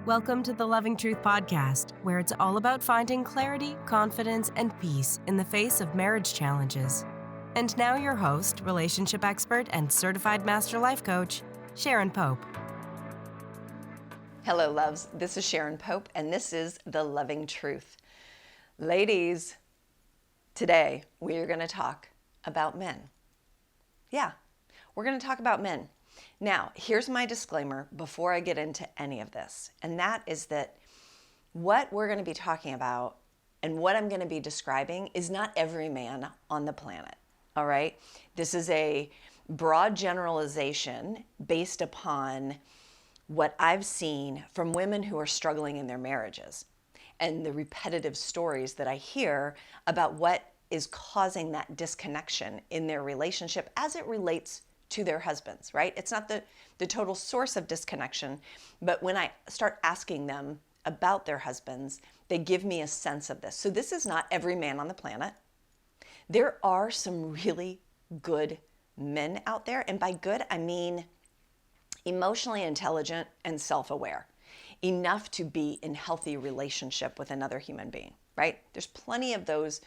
Welcome to the Loving Truth Podcast, where it's all about finding clarity, confidence, and peace in the face of marriage challenges. And now your host, relationship expert, and certified master life coach, Sharon Pope. Hello, loves. This is Sharon Pope, and this is The Loving Truth. Ladies, today we are going to talk about men. Yeah, we're going to talk about men. Now, here's my disclaimer before I get into any of this, and that is that what we're going to be talking about and what I'm going to be describing is not every man on the planet, all right? This is a broad generalization based upon what I've seen from women who are struggling in their marriages and the repetitive stories that I hear about what is causing that disconnection in their relationship as it relates to their husbands, right? It's not the total source of disconnection, but when I start asking them about their husbands, they give me a sense of this. So this is not every man on the planet. There are some really good men out there, and by good, I mean emotionally intelligent and self-aware, enough to be in healthy relationship with another human being, right? There's plenty of those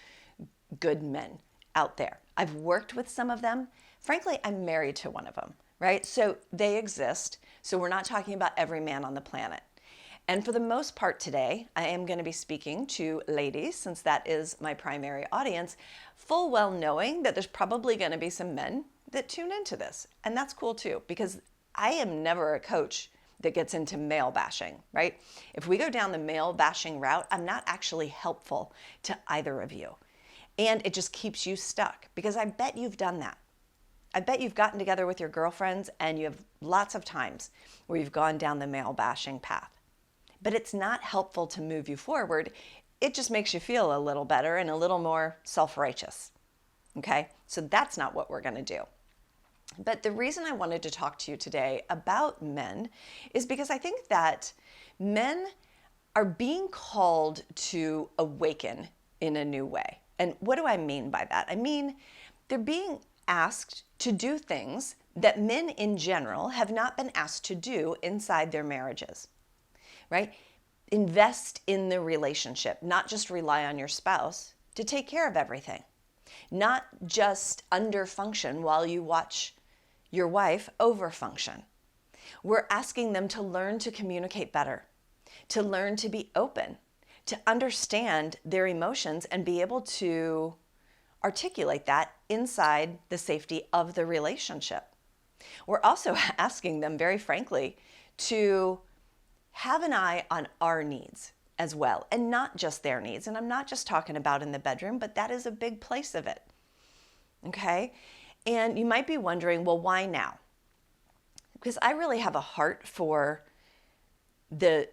good men out there. I've worked with some of them. Frankly, I'm married to one of them, right? So they exist. So we're not talking about every man on the planet. And for the most part today, I am going to be speaking to ladies, since that is my primary audience, full well knowing that there's probably going to be some men that tune into this. And that's cool too, because I am never a coach that gets into male bashing, right? If we go down the male bashing route, I'm not actually helpful to either of you. And it just keeps you stuck, because I bet you've done that. I bet you've gotten together with your girlfriends and you have lots of times where you've gone down the male bashing path. But it's not helpful to move you forward. It just makes you feel a little better and a little more self-righteous. Okay? So that's not what we're going to do. But the reason I wanted to talk to you today about men is because I think that men are being called to awaken in a new way. And what do I mean by that? I mean, they're being asked to do things that men in general have not been asked to do inside their marriages, right? Invest in the relationship, not just rely on your spouse to take care of everything, not just underfunction while you watch your wife overfunction. We're asking them to learn to communicate better, to learn to be open, to understand their emotions and be able to articulate that inside the safety of the relationship. We're also asking them, very frankly, to have an eye on our needs as well, and not just their needs. And I'm not just talking about in the bedroom, but that is a big place of it. Okay? And you might be wondering, well, why now? Because I really have a heart for the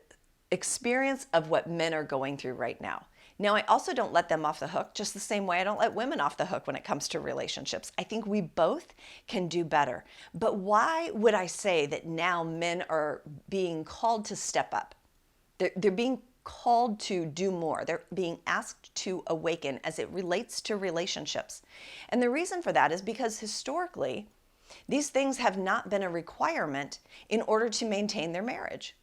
experience of what men are going through right now. Now, I also don't let them off the hook, just the same way I don't let women off the hook when it comes to relationships. I think we both can do better. But why would I say that now men are being called to step up? They're being called to do more. They're being asked to awaken as it relates to relationships. And the reason for that is because historically, these things have not been a requirement in order to maintain their marriage.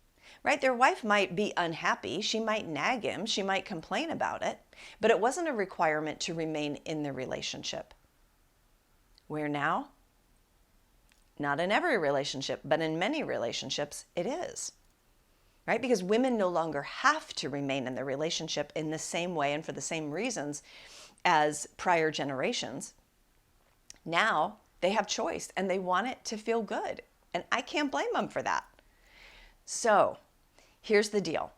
Right? Their wife might be unhappy, she might nag him, she might complain about it, but it wasn't a requirement to remain in the relationship. Where now? Not in every relationship, but in many relationships, it is. Right? Because women no longer have to remain in the relationship in the same way and for the same reasons as prior generations. Now they have choice and they want it to feel good. And I can't blame them for that. So, here's the deal.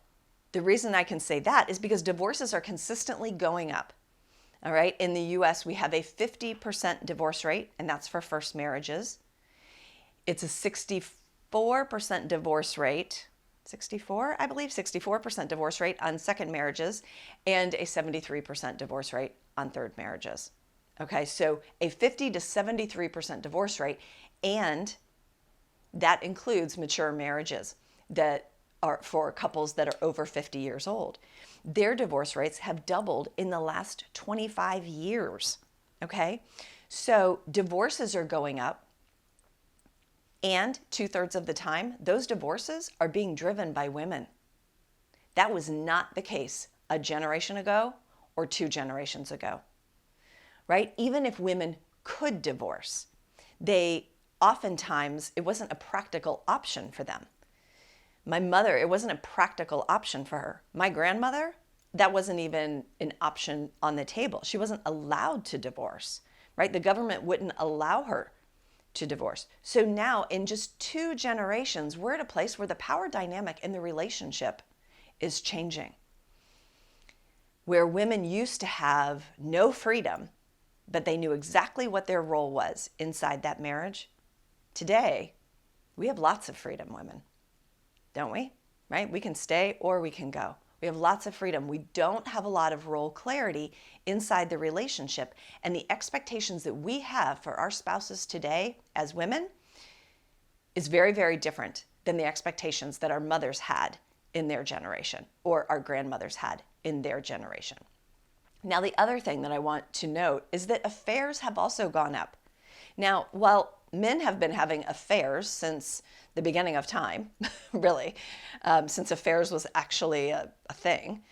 The reason I can say that is because divorces are consistently going up. All right. In the US, we have a 50% divorce rate, and that's for first marriages. It's a 64% divorce rate, 64 divorce rate on second marriages, and a 73% divorce rate on third marriages. Okay. So a 50 to 73% divorce rate, and that includes mature marriages that are for couples that are over 50 years old. Their divorce rates have doubled in the last 25 years, okay? So divorces are going up, and 2/3 of the time, those divorces are being driven by women. That was not the case a generation ago or 2 generations ago, right? Even if women could divorce, oftentimes, it wasn't a practical option for them. My mother, it wasn't a practical option for her. My grandmother, that wasn't even an option on the table. She wasn't allowed to divorce, right? The government wouldn't allow her to divorce. So now, in just 2 generations, we're at a place where the power dynamic in the relationship is changing. Where women used to have no freedom, but they knew exactly what their role was inside that marriage. Today, we have lots of freedom, women, don't we? Right? We can stay or we can go. We have lots of freedom. We don't have a lot of role clarity inside the relationship. And the expectations that we have for our spouses today as women is very, very different than the expectations that our mothers had in their generation or our grandmothers had in their generation. Now, the other thing that I want to note is that affairs have also gone up. Now, while men have been having affairs since the beginning of time, really, since affairs was actually a thing.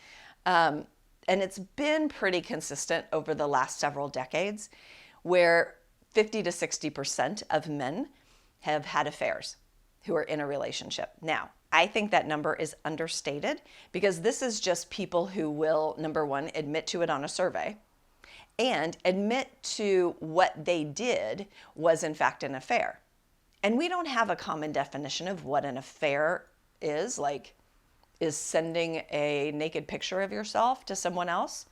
And it's been pretty consistent over the last several decades, where 50 to 60% of men have had affairs who are in a relationship. Now, I think that number is understated because this is just people who will, number one, admit to it on a survey, and admit to what they did was in fact an affair. And we don't have a common definition of what an affair is. Like, is sending a naked picture of yourself to someone else,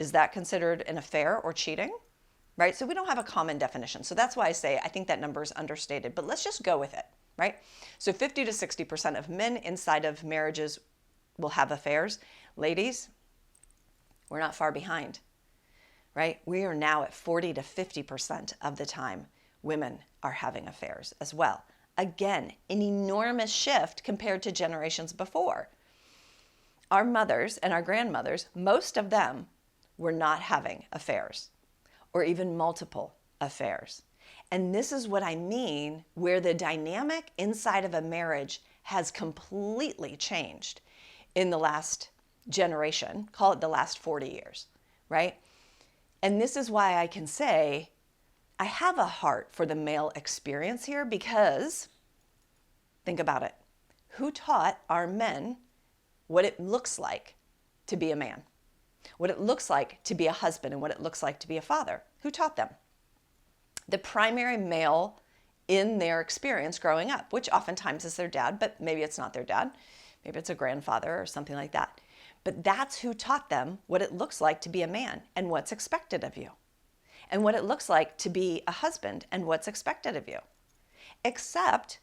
is that considered an affair or cheating? Right? So we don't have a common definition. So that's why I say I think that number is understated, but let's just go with it, right? So 50 to 60% of men inside of marriages will have affairs. Ladies, we're not far behind. Right? We are now at 40 to 50% of the time women are having affairs as well. Again, an enormous shift compared to generations before. Our mothers and our grandmothers, most of them were not having affairs or even multiple affairs. And this is what I mean, where the dynamic inside of a marriage has completely changed in the last generation, call it the last 40 years, right? And this is why I can say I have a heart for the male experience here, because think about it. Who taught our men what it looks like to be a man? What it looks like to be a husband and what it looks like to be a father? Who taught them? The primary male in their experience growing up, which oftentimes is their dad, but maybe it's not their dad. Maybe it's a grandfather or something like that. But that's who taught them what it looks like to be a man and what's expected of you, and what it looks like to be a husband and what's expected of you. Except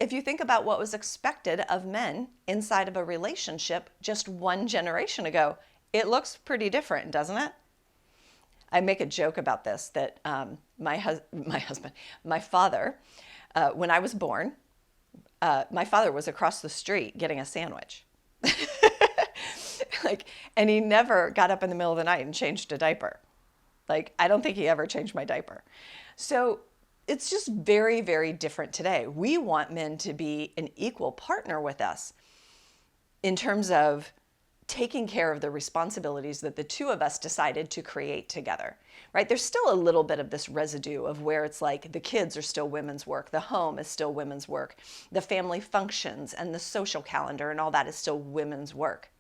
if you think about what was expected of men inside of a relationship just 1 generation ago, it looks pretty different, doesn't it? I make a joke about this, that my father, when I was born, my father was across the street getting a sandwich. And he never got up in the middle of the night and changed a diaper. I don't think he ever changed my diaper. So it's just very, very different today. We want men to be an equal partner with us in terms of taking care of the responsibilities that the two of us decided to create together, right? There's still a little bit of this residue of where it's like the kids are still women's work, the home is still women's work, the family functions and the social calendar and all that is still women's work.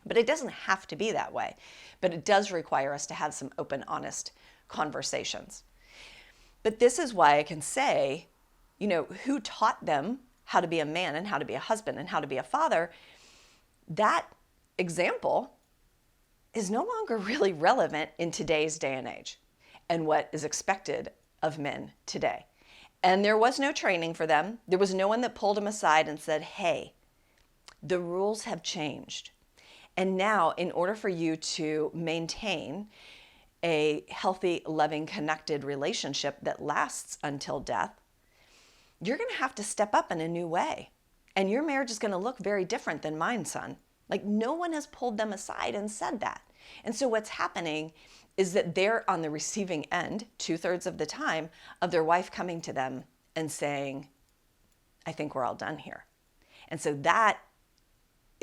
But it doesn't have to be that way. But it does require us to have some open, honest conversations. But this is why I can say, who taught them how to be a man and how to be a husband and how to be a father? That example is no longer really relevant in today's day and age and what is expected of men today. And there was no training for them. There was no one that pulled them aside and said, hey, the rules have changed. And now, in order for you to maintain a healthy, loving, connected relationship that lasts until death, you're going to have to step up in a new way. And your marriage is going to look very different than mine, son. No one has pulled them aside and said that. And so what's happening is that they're on the receiving end, 2/3 of the time, of their wife coming to them and saying, I think we're all done here. And so that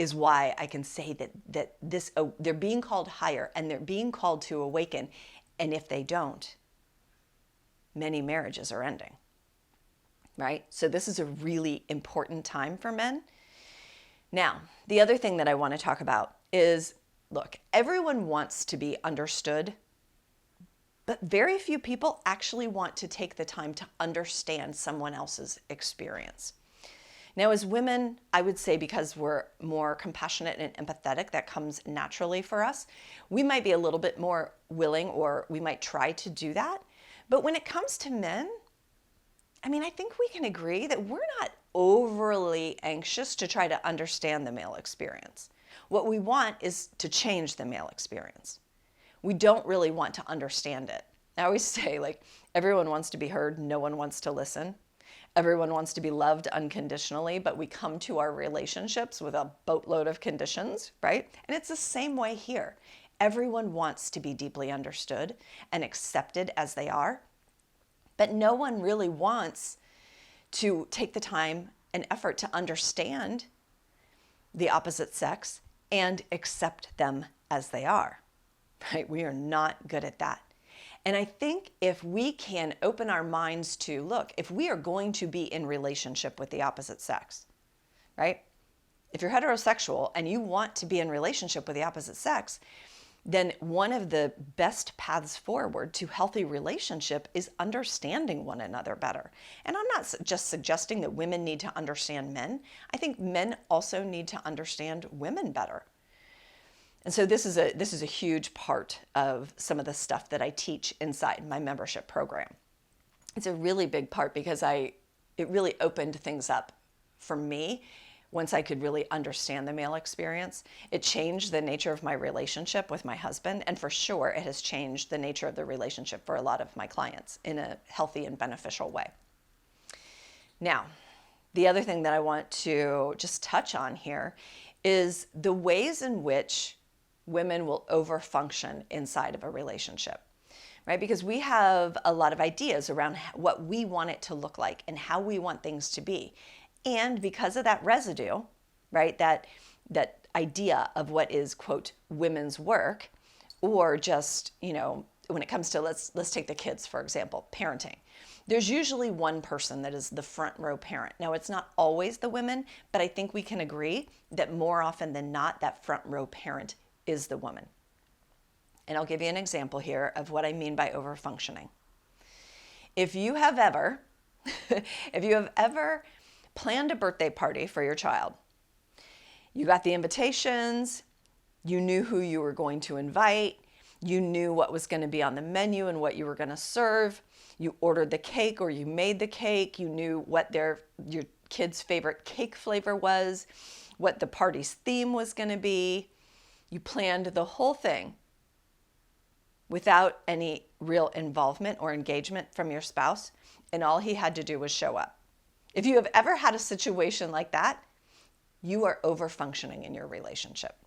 is why I can say that they're being called higher and they're being called to awaken. And if they don't, many marriages are ending, right? So this is a really important time for men. Now, the other thing that I want to talk about is, look, everyone wants to be understood, but very few people actually want to take the time to understand someone else's experience. Now, as women, I would say because we're more compassionate and empathetic, that comes naturally for us. We might be a little bit more willing, or we might try to do that. But when it comes to men, I mean, I think we can agree that we're not overly anxious to try to understand the male experience. What we want is to change the male experience. We don't really want to understand it. I always say, like, everyone wants to be heard, no one wants to listen. Everyone wants to be loved unconditionally, but we come to our relationships with a boatload of conditions, right? And it's the same way here. Everyone wants to be deeply understood and accepted as they are, but no one really wants to take the time and effort to understand the opposite sex and accept them as they are, right? We are not good at that. And I think if we can open our minds to, look, if we are going to be in relationship with the opposite sex, right? If you're heterosexual and you want to be in relationship with the opposite sex, then one of the best paths forward to healthy relationship is understanding one another better. And I'm not just suggesting that women need to understand men. I think men also need to understand women better. And so this is a huge part of some of the stuff that I teach inside my membership program. It's a really big part because it really opened things up for me once I could really understand the male experience. It changed the nature of my relationship with my husband, and for sure it has changed the nature of the relationship for a lot of my clients in a healthy and beneficial way. Now, the other thing that I want to just touch on here is the ways in which women will overfunction inside of a relationship, right? Because we have a lot of ideas around what we want it to look like and how we want things to be. And because of that residue, right, that idea of what is, quote, women's work, or just, when it comes to, let's take the kids, for example, parenting. There's usually one person that is the front row parent. Now, it's not always the women, but I think we can agree that more often than not, that front row parent is the woman. And I'll give you an example here of what I mean by overfunctioning. If you have ever planned a birthday party for your child, you got the invitations, you knew who you were going to invite, you knew what was going to be on the menu and what you were going to serve, you ordered the cake or you made the cake, you knew what your kid's favorite cake flavor was, what the party's theme was going to be. You planned the whole thing without any real involvement or engagement from your spouse, and all he had to do was show up. If you have ever had a situation like that, you are overfunctioning in your relationship.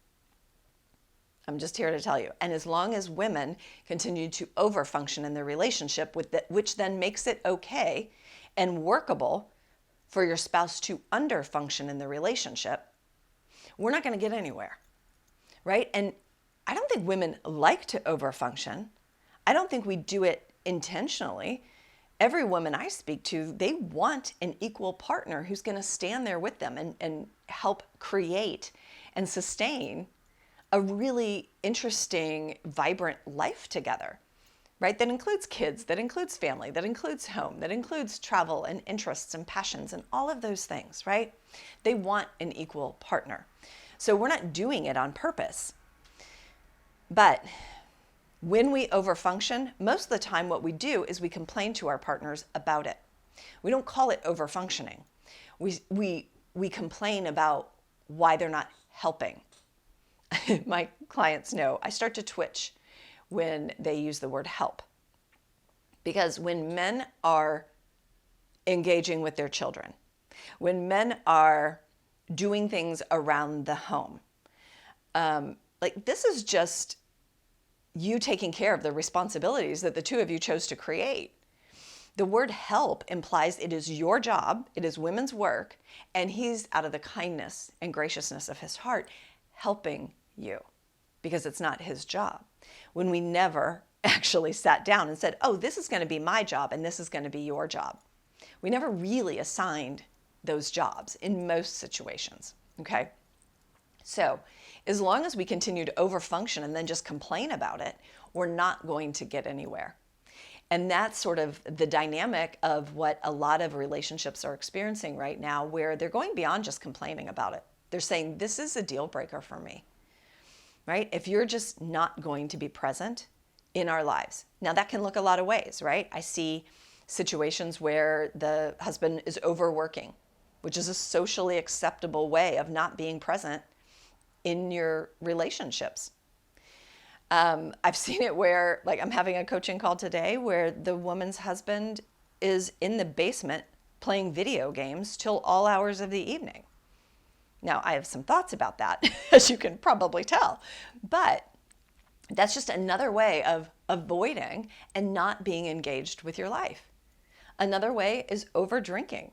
I'm just here to tell you. And as long as women continue to overfunction in their relationship, which then makes it okay and workable for your spouse to underfunction in the relationship, we're not going to get anywhere. Right? And I don't think women like to overfunction. I don't think we do it intentionally. Every woman I speak to, they want an equal partner who's going to stand there with them and help create and sustain a really interesting, vibrant life together, right? That includes kids, that includes family, that includes home, that includes travel and interests and passions and all of those things, right? They want an equal partner. So we're not doing it on purpose. But when we overfunction, most of the time what we do is we complain to our partners about it. We don't call it overfunctioning. We complain about why they're not helping. My clients know I start to twitch when they use the word help. Because when men are engaging with their children, when men are doing things around the home. This is just you taking care of the responsibilities that the two of you chose to create. The word help implies it is your job, it is women's work, and he's out of the kindness and graciousness of his heart helping you because it's not his job. When we never actually sat down and said, oh, this is going to be my job and this is going to be your job. We never really assigned those jobs in most situations, okay? So as long as we continue to overfunction and then just complain about it, we're not going to get anywhere. And that's sort of the dynamic of what a lot of relationships are experiencing right now, where they're going beyond just complaining about it. They're saying, this is a deal breaker for me, right? If you're just not going to be present in our lives. Now that can look a lot of ways, right? I see situations where the husband is overworking, which is a socially acceptable way of not being present in your relationships. I've seen it where, like, I'm having a coaching call today where the woman's husband is in the basement playing video games till all hours of the evening. Now, I have some thoughts about that, as you can probably tell, but that's just another way of avoiding and not being engaged with your life. Another way is over drinking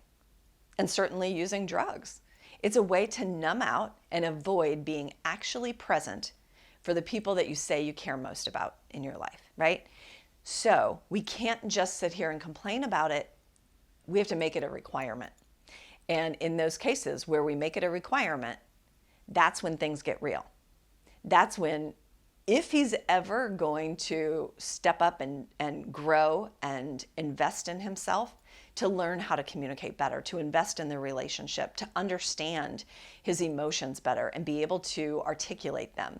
and certainly using drugs. It's a way to numb out and avoid being actually present for the people that you say you care most about in your life, right? So we can't just sit here and complain about it. We have to make it a requirement. And in those cases where we make it a requirement, that's when things get real. That's when, if he's ever going to step up and grow and invest in himself, to learn how to communicate better, to invest in the relationship, to understand his emotions better and be able to articulate them,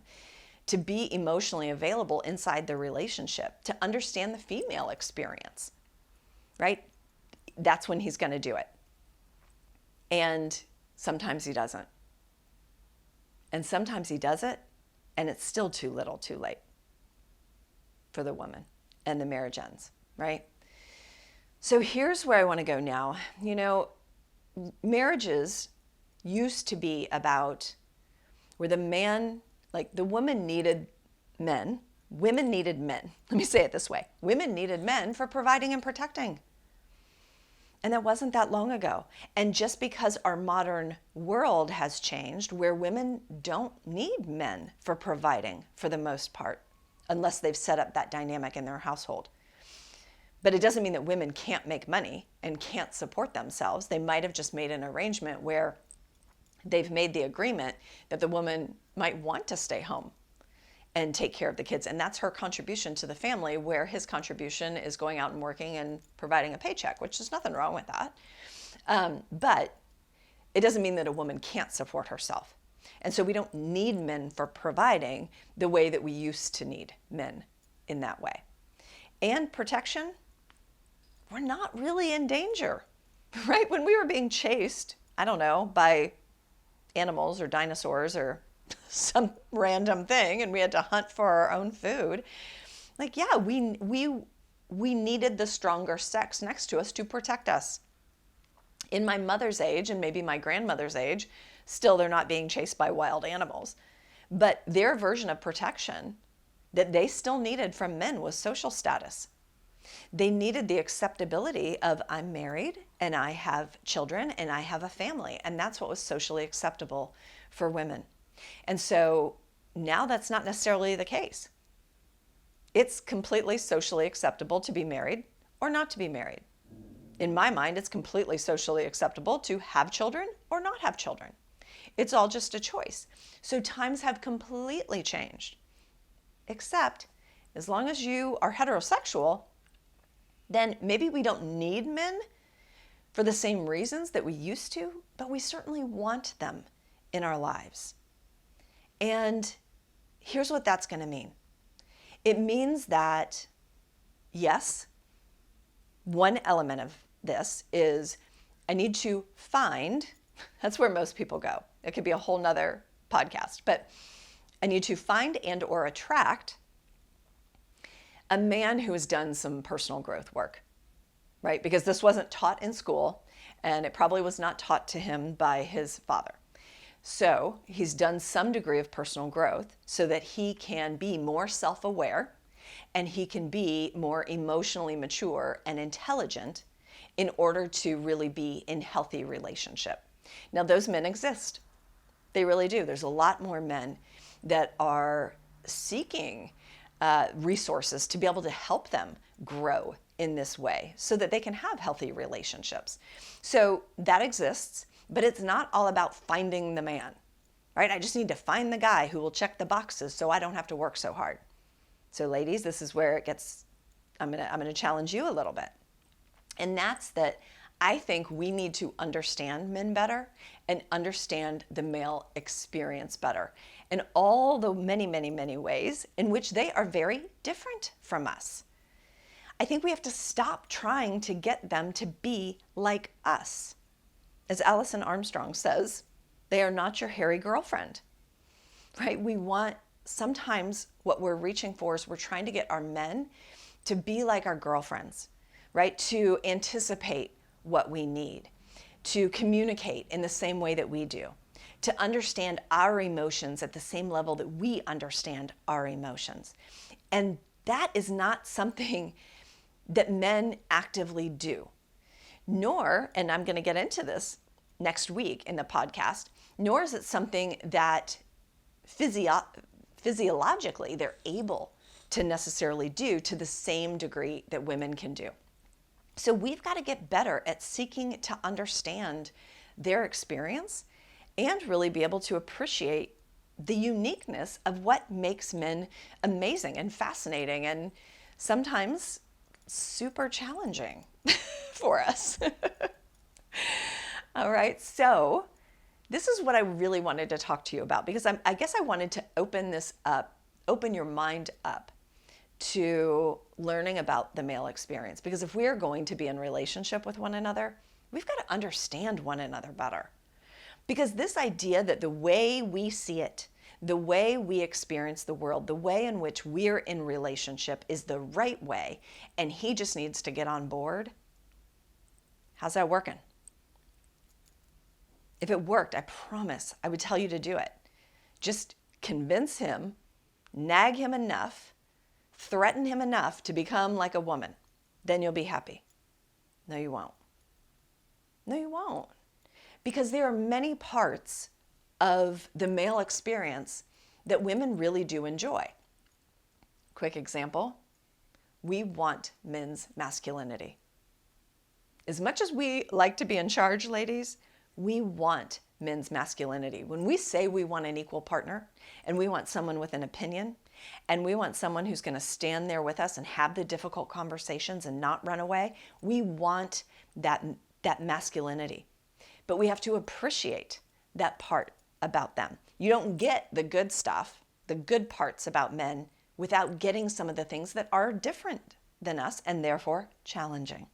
to be emotionally available inside the relationship, to understand the female experience, right? That's when he's going to do it. And sometimes he doesn't. And sometimes he does it, and it's still too little, too late for the woman, and the marriage ends, right? So here's where I want to go now. You know, marriages used to be about where the man, like the woman needed men, women needed men. Let me say it this way. Women needed men for providing and protecting. And that wasn't that long ago. And just because our modern world has changed, where women don't need men for providing for the most part, unless they've set up that dynamic in their household. But it doesn't mean that women can't make money and can't support themselves. They might have just made an arrangement where they've made the agreement that the woman might want to stay home and take care of the kids. And that's her contribution to the family, where his contribution is going out and working and providing a paycheck, which is nothing wrong with that. But it doesn't mean that a woman can't support herself. And so we don't need men for providing the way that we used to need men in that way. And protection, we're not really in danger, right? When we were being chased, I don't know, by animals or dinosaurs or some random thing, and we had to hunt for our own food, like, yeah, we needed the stronger sex next to us to protect us. In my mother's age, and maybe my grandmother's age, still they're not being chased by wild animals. But their version of protection that they still needed from men was social status. They needed the acceptability of, I'm married and I have children and I have a family. And that's what was socially acceptable for women. And so now that's not necessarily the case. It's completely socially acceptable to be married or not to be married. In my mind, it's completely socially acceptable to have children or not have children. It's all just a choice. So times have completely changed. Except as long as you are heterosexual, then maybe we don't need men for the same reasons that we used to, but we certainly want them in our lives. And here's what that's going to mean. It means that, yes, one element of this is I need to find, that's where most people go. It could be a whole nother podcast, but I need to find and or attract a man who has done some personal growth work, right? Because this wasn't taught in school, and it probably was not taught to him by his father. So he's done some degree of personal growth so that he can be more self-aware and he can be more emotionally mature and intelligent in order to really be in healthy relationship. Now, those men exist. They really do. There's a lot more men that are seeking resources to be able to help them grow in this way so that they can have healthy relationships. So that exists, but it's not all about finding the man, right? I just need to find the guy who will check the boxes so I don't have to work so hard. So ladies, this is where it gets, I'm gonna challenge you a little bit. And that's that I think we need to understand men better and understand the male experience better and all the many, many, many ways in which they are very different from us. I think we have to stop trying to get them to be like us. As Alison Armstrong says, they are not your hairy girlfriend, right? Sometimes what we're reaching for is we're trying to get our men to be like our girlfriends, right? To anticipate what we need, to communicate in the same way that we do, to understand our emotions at the same level that we understand our emotions. And that is not something that men actively do, nor, and I'm going to get into this next week in the podcast, nor is it something that physiologically they're able to necessarily do to the same degree that women can do. So we've got to get better at seeking to understand their experience and really be able to appreciate the uniqueness of what makes men amazing and fascinating and sometimes super challenging for us. All right, so this is what I really wanted to talk to you about because I guess I wanted to open your mind up to learning about the male experience. Because if we are going to be in relationship with one another, we've got to understand one another better. Because this idea that the way we see it, the way we experience the world, the way in which we're in relationship is the right way, and he just needs to get on board, how's that working? If it worked, I promise I would tell you to do it. Just convince him, nag him enough, threaten him enough to become like a woman. Then you'll be happy. No, you won't. No, you won't. Because there are many parts of the male experience that women really do enjoy. Quick example, we want men's masculinity. As much as we like to be in charge, ladies, we want men's masculinity. When we say we want an equal partner and we want someone with an opinion and we want someone who's going to stand there with us and have the difficult conversations and not run away, we want that masculinity. But we have to appreciate that part about them. You don't get the good stuff, the good parts about men, without getting some of the things that are different than us and therefore challenging,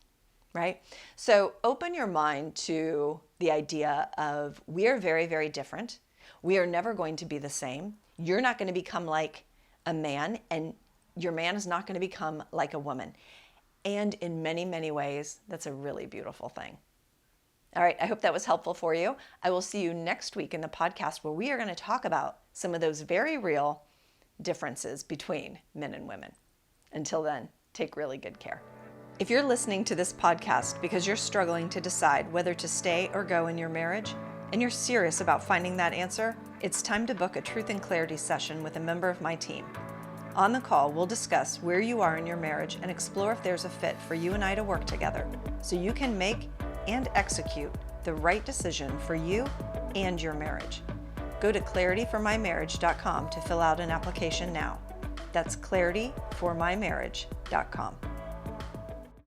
right? So open your mind to the idea of we are very, very different. We are never going to be the same. You're not going to become like a man, and your man is not going to become like a woman. And in many, many ways, that's a really beautiful thing. All right, I hope that was helpful for you. I will see you next week in the podcast where we are going to talk about some of those very real differences between men and women. Until then, take really good care. If you're listening to this podcast because you're struggling to decide whether to stay or go in your marriage, and you're serious about finding that answer, it's time to book a Truth and Clarity session with a member of my team. On the call, we'll discuss where you are in your marriage and explore if there's a fit for you and I to work together so you can make and execute the right decision for you and your marriage. Go to clarityformymarriage.com to fill out an application now. That's clarityformymarriage.com.